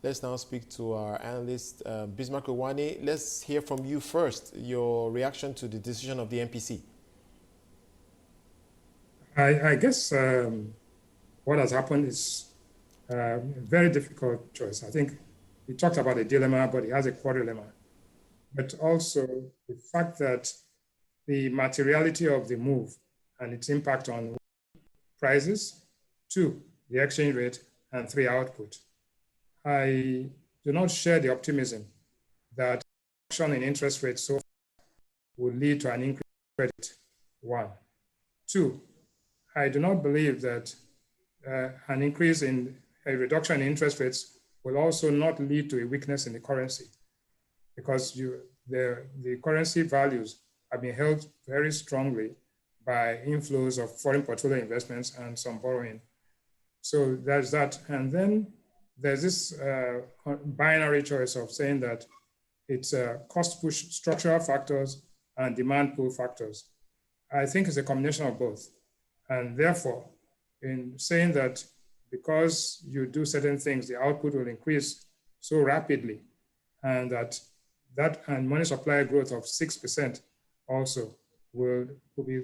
Let's now speak to our analyst, Bismarck Rewane. Let's hear from you first, your reaction to the decision of the MPC. I guess what has happened is a very difficult choice. I think he talked about a dilemma, but he has a quadrilemma. But also the fact that the materiality of the move and its impact on prices, 2, the exchange rate, and 3, output. I do not share the optimism that reduction in interest rates so far will lead to an increase in credit, 1. 2, I do not believe that an increase in a reduction in interest rates will also not lead to a weakness in the currency, because the currency values have been held very strongly by inflows of foreign portfolio investments and some borrowing. So there's that. And then there's this binary choice of saying that it's cost push structural factors and demand pull factors. I think it's a combination of both. And therefore, in saying that because you do certain things, the output will increase so rapidly, and that and money supply growth of 6% also will be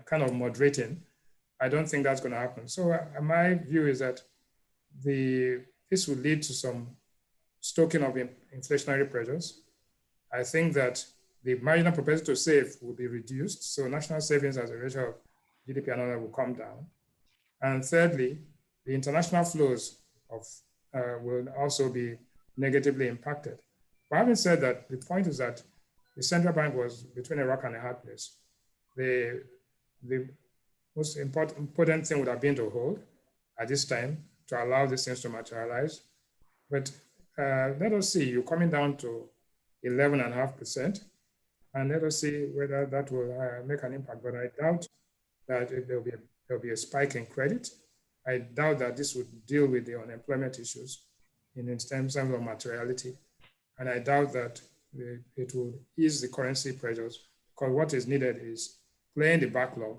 kind of moderating. I don't think that's going to happen. So my view is that this will lead to some stoking of inflationary pressures. I think that the marginal propensity to save will be reduced. So national savings as a ratio of GDP and other will come down. And thirdly, the international flows will also be negatively impacted. But having said that, the point is that the central bank was between a rock and a hard place. The most important thing would have been to hold at this time to allow these things to materialize. But let us see, you're coming down to 11.5%, and let us see whether that will make an impact. But I doubt that there'll be a spike in credit. I doubt that this would deal with the unemployment issues in terms of materiality. And I doubt that it will ease the currency pressures, because what is needed is playing the backlog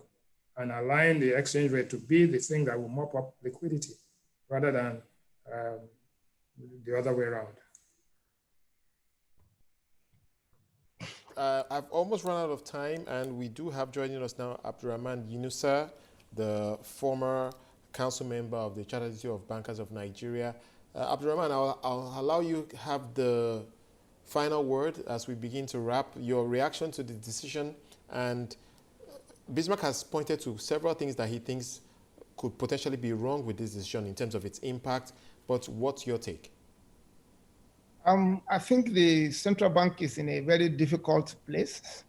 and allowing the exchange rate to be the thing that will mop up liquidity rather than the other way around. I've almost run out of time, and we do have joining us now Abdulrahman Yinusa, the former council member of the Chartered Institute of Bankers of Nigeria. Abdulrahman, I'll allow you to have the final word as we begin to wrap your reaction to the decision. And Bismarck has pointed to several things that he thinks could potentially be wrong with this decision in terms of its impact. But what's your take? I think the central bank is in a very difficult place.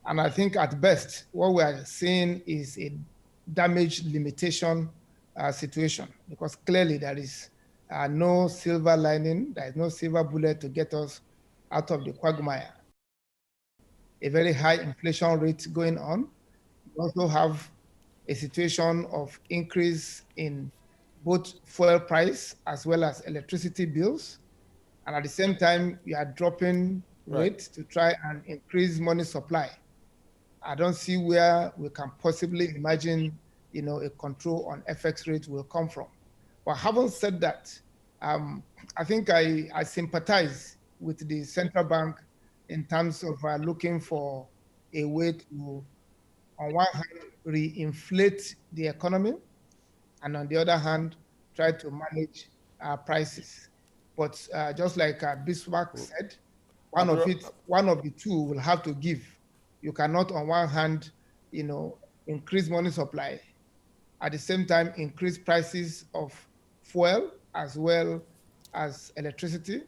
And I think at best, what we are seeing is a damage limitation situation, because clearly there is no silver lining, there is no silver bullet to get us out of the quagmire. A very high inflation rate going on. We also have a situation of increase in both fuel price as well as electricity bills. And at the same time, you are dropping rates to try and increase money supply. I don't see where we can possibly imagine, a control on FX rate will come from. But having said that, I think I sympathize with the central bank in terms of looking for a way to, on one hand, reinflate the economy, and on the other hand, try to manage prices. But just like Bismarck said, one of the two will have to give. You cannot, on one hand, increase money supply, at the same time increase prices of fuel as well as electricity.